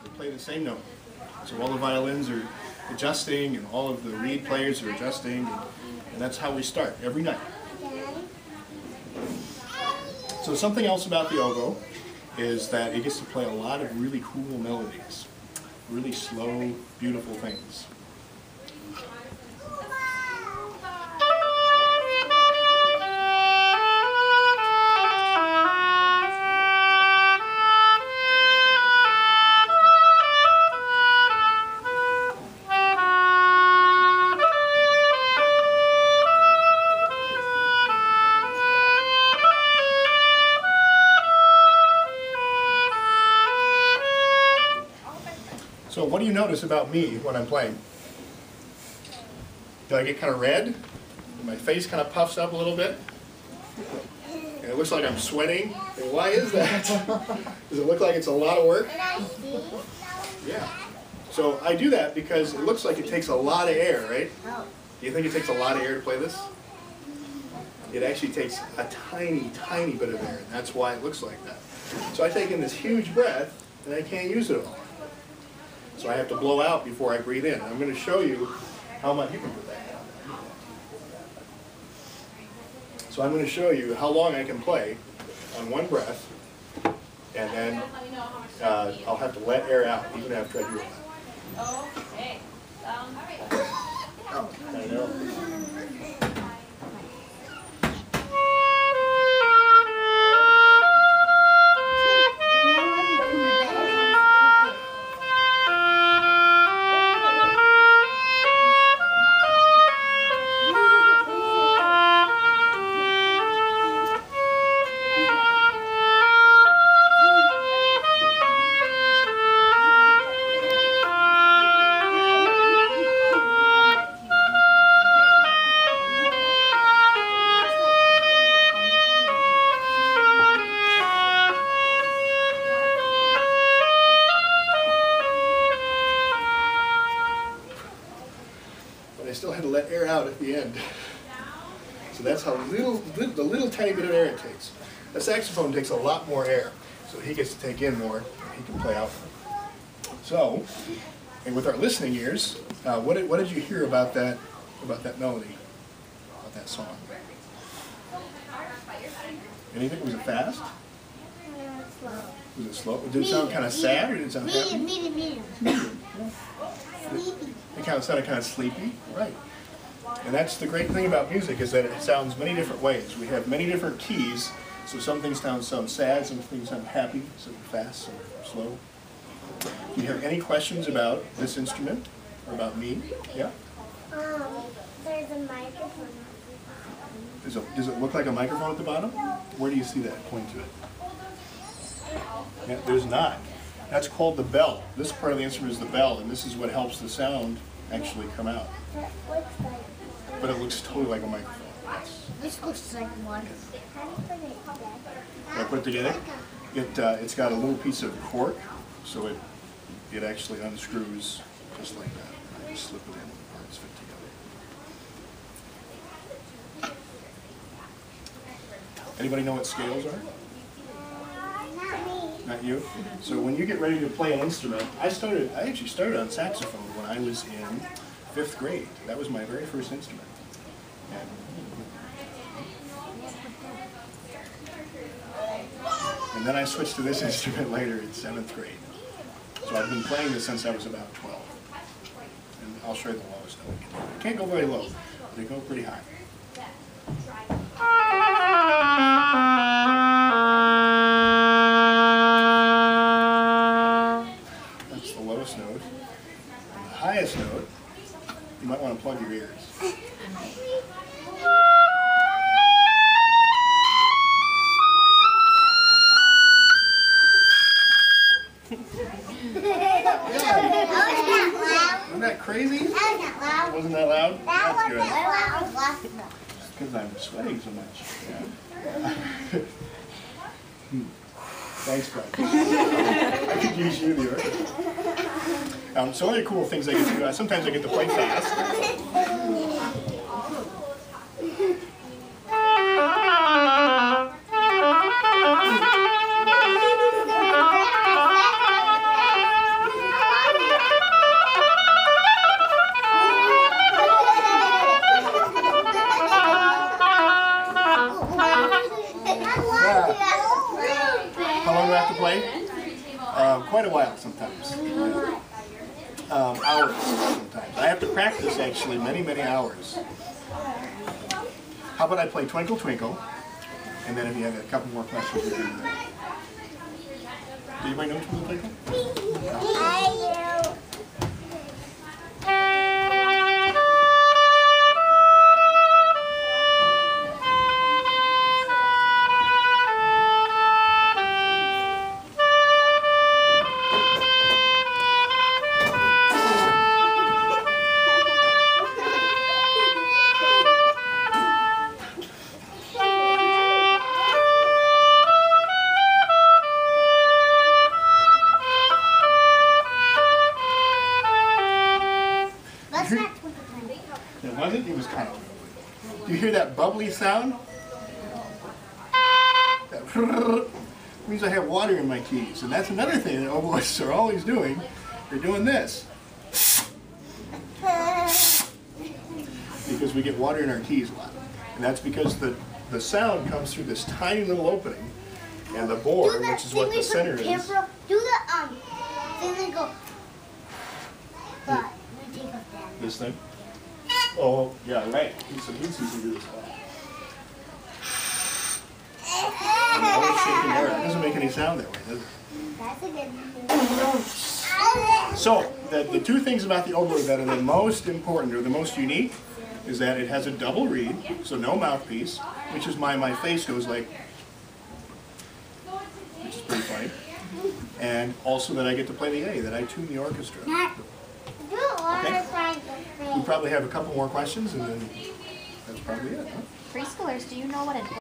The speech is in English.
We play the same note. So all the violins are adjusting, and all of the reed players are adjusting, and that's how we start every night. So something else about the oboe is that it gets to play a lot of really cool melodies, really slow, beautiful things. So what do you notice about me when I'm playing? Do I get kind of red? My face kind of puffs up a little bit? And it looks like I'm sweating. And why is that? Does it look like it's a lot of work? Yeah. So I do that because it looks like it takes a lot of air, right? Do you think it takes a lot of air to play this? It actually takes a tiny, tiny bit of air, and that's why it looks like that. So I take in this huge breath, and I can't use it all. So I have to blow out before I breathe in. I'm going to show you how much you can put that down. So I'm going to show you how long I can play on one breath, and then I'll have to let air out even after I do that. Okay. I know. I still had to let air out at the end. So that's how the little tiny bit of air it takes. A saxophone takes a lot more air, so he gets to take in more, and he can play out. So, and with our listening ears, what did you hear about that melody, about that song? Anything? Was it fast? Was it slow? Did it sound kind of sad, or did it sound happy? Medium. Sleepy. It sounded kind of sleepy, right? And that's the great thing about music, is that it sounds many different ways. We have many different keys, so some things sound sad, some things sound happy, some fast, some slow. Do you have any questions about this instrument or about me? Yeah? There's a microphone. Does it look like a microphone at the bottom? Where do you see that? Point to it. Yeah, there's not. That's called the bell. This part of the instrument is the bell, and this is what helps the sound actually come out. But it looks totally like a microphone. This looks like one. When I put it together, it's got a little piece of cork, so it actually unscrews just like that. I just slip it in, and the parts fit together. Anybody know what scales are? Not me. Not you? So when you get ready to play an instrument, I actually started on saxophone when I was in 5th grade. That was my very first instrument. And then I switched to this instrument later in 7th grade. So I've been playing this since I was about 12. And I'll show you the lowest note. It can't go very low, but it go pretty high. That's the lowest note. And the highest note, you might want to plug your ears. Wasn't that crazy? That wasn't loud. Wasn't that loud? That's good. Loud. Because I'm sweating so much. Yeah. Thanks, Bud. I could use you, the orchestra. So other cool things I get to do, sometimes I get to play fast. quite a while sometimes. Hours sometimes. I have to practice actually many hours. How about I play Twinkle Twinkle, and then if you have a couple more questions, we can do that. Do anybody know Twinkle Twinkle? It wasn't? It was kind of. Do you hear that bubbly sound? That means I have water in my keys. And that's another thing that oboists are always doing. They're doing this. Because we get water in our keys a lot. And that's because the sound comes through this tiny little opening. And the bore, which is what the center is. Do the thing that go. But we take off that. This thing? Oh, yeah, right. It's easy to do this a lot. I'm always shaking air. It doesn't make any sound that way, does it? That's a good one. So, the two things about the oboe that are the most important or the most unique is that it has a double reed, so no mouthpiece, which is my face goes like, which is pretty funny. And also that I get to play the A, that I tune the orchestra. Okay. We probably have a couple more questions, and then that's probably it. Huh? Preschoolers, do you know what an